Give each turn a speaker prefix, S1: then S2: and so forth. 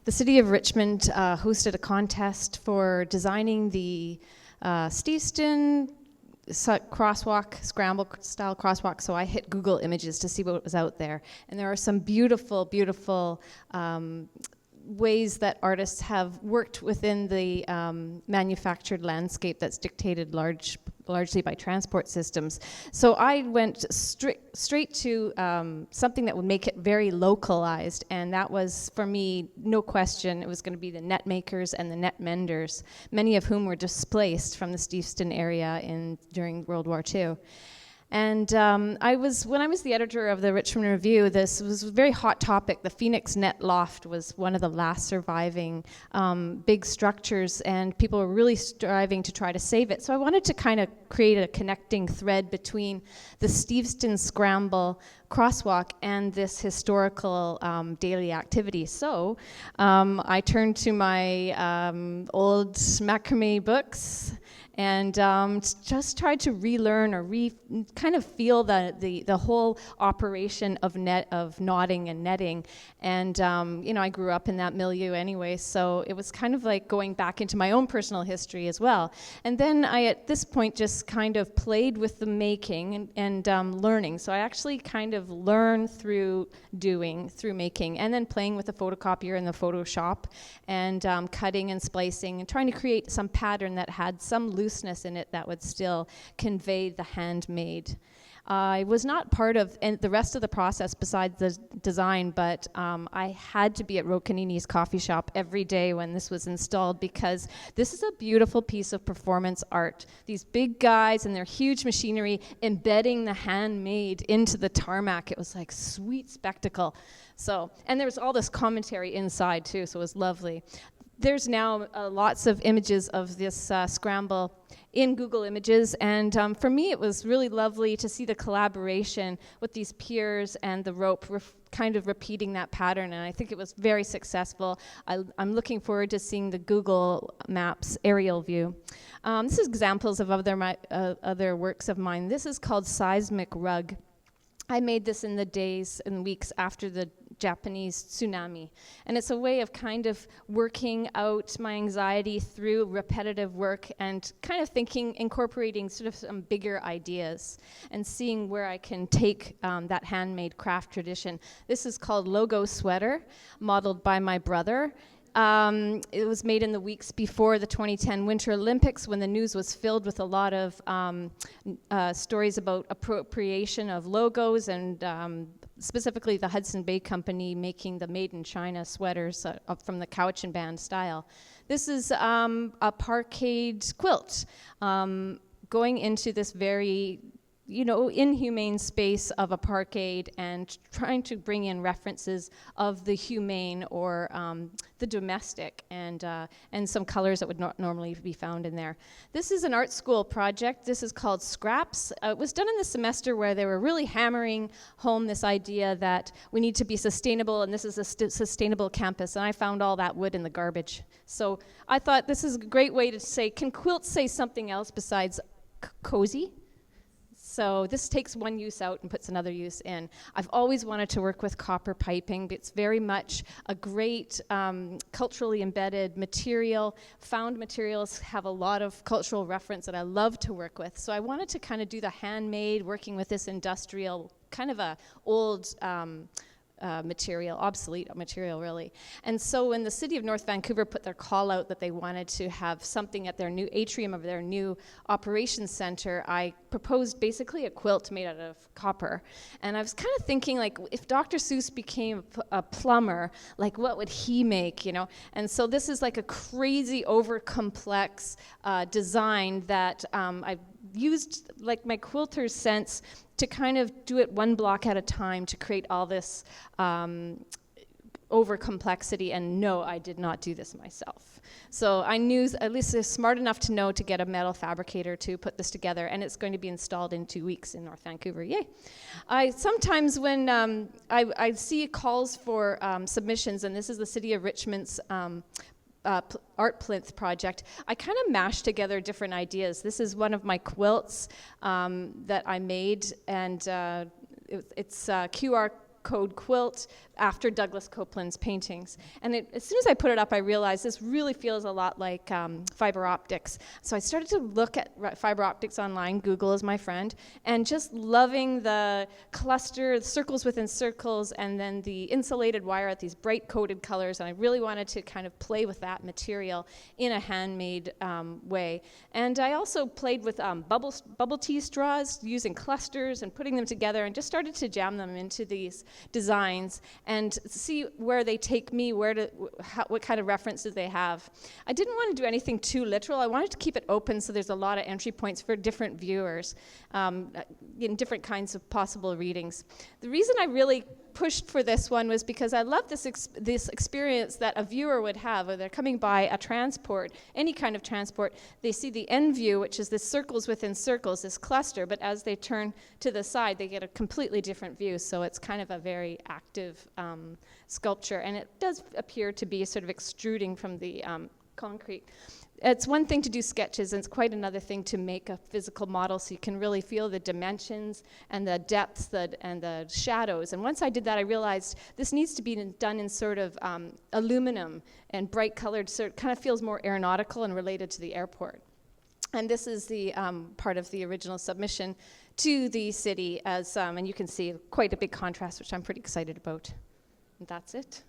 S1: the city of Richmond hosted a contest for designing the Steveston crosswalk, scramble style crosswalk. So I hit Google Images to see what was out there. And there are some beautiful, beautiful ways that artists have worked within the manufactured landscape that's dictated largely by transport systems. So I went straight to something that would make it very localized, and that was, for me, no question, it was going to be the net makers and the net menders, many of whom were displaced from the Steveston area during World War II. And when I was the editor of the Richmond Review, this was a very hot topic. The Phoenix Net Loft was one of the last surviving big structures, and people were really striving to try to save it. So I wanted to kind of create a connecting thread between the Steveston Scramble crosswalk and this historical daily activity. So I turned to my old macrame books and just tried to relearn or kind of feel the whole operation of knotting and netting. And I grew up in that milieu anyway, so it was kind of like going back into my own personal history as well. And then I, at this point, just kind of played with the making and learning. So I actually kind of learned through making, and then playing with the photocopier and the Photoshop, and cutting and splicing and trying to create some pattern that had some looseness in it that would still convey the handmade. I was not part of the rest of the process besides the design, but I had to be at Rocanini's coffee shop every day when this was installed, because this is a beautiful piece of performance art. These big guys and their huge machinery embedding the handmade into the tarmac. It was like sweet spectacle. So, and there was all this commentary inside too, so it was lovely. There's now lots of images of this scramble in Google Images, and for me it was really lovely to see the collaboration with these piers and the rope kind of repeating that pattern, and I think it was very successful. I'm looking forward to seeing the Google Maps aerial view. This is examples of other works of mine. This is called Seismic Rug. I made this in the days and weeks after the Japanese tsunami. And it's a way of kind of working out my anxiety through repetitive work and kind of incorporating sort of some bigger ideas and seeing where I can take that handmade craft tradition. This is called Logo Sweater, modeled by my brother. It was made in the weeks before the 2010 Winter Olympics, when the news was filled with a lot of stories about appropriation of logos, and specifically the Hudson Bay Company making the made in China sweaters from the Cowichan band style. This is a parkade quilt going into this very inhumane space of a parkade and trying to bring in references of the humane or the domestic, and some colors that would not normally be found in there. This is an art school project. This is called Scraps. It was done in the semester where they were really hammering home this idea that we need to be sustainable, and this is a sustainable campus, and I found all that wood in the garbage. So I thought this is a great way to say, can quilts say something else besides cozy? So this takes one use out and puts another use in. I've always wanted to work with copper piping. It's very much a great culturally embedded material. Found materials have a lot of cultural reference that I love to work with. So I wanted to kind of do the handmade, working with this industrial, kind of a old obsolete material really. And so when the city of North Vancouver put their call out that they wanted to have something at their new atrium of their new operations center, I proposed basically a quilt made out of copper. And I was kind of thinking, like, if Dr. Seuss became a plumber, like, what would he make, And so this is like a crazy over complex design that I've used, like, my quilter's sense to kind of do it one block at a time to create all this over complexity. And no, I did not do this myself. So I knew, at least I was smart enough to know to get a metal fabricator to put this together, and it's going to be installed in 2 weeks in North Vancouver. Yay! Sometimes when I see calls for submissions, and this is the City of Richmond's art plinth project, I kind of mashed together different ideas. This is one of my quilts that I made, and it's a QR code quilt after Douglas Copeland's paintings. And as soon as I put it up, I realized this really feels a lot like fiber optics. So I started to look at fiber optics online. Google is my friend. And just loving the cluster, the circles within circles, and then the insulated wire at these bright coated colors. And I really wanted to kind of play with that material in a handmade way. And I also played with bubble tea straws, using clusters and putting them together, and just started to jam them into these designs and see where they take me, what kind of references they have. I didn't want to do anything too literal. I wanted to keep it open so there's a lot of entry points for different viewers in different kinds of possible readings. The reason I really pushed for this one was because I love this experience that a viewer would have when they're coming by a transport, any kind of transport. They see the end view, which is this circles within circles, this cluster, but as they turn to the side, they get a completely different view. So it's kind of a very active sculpture, and it does appear to be sort of extruding from the concrete. It's one thing to do sketches, and it's quite another thing to make a physical model so you can really feel the dimensions and the depths and the shadows. And once I did that, I realized this needs to be done in sort of aluminum and bright colored, so it kind of feels more aeronautical and related to the airport. And this is the part of the original submission to the city, and you can see quite a big contrast, which I'm pretty excited about. And that's it.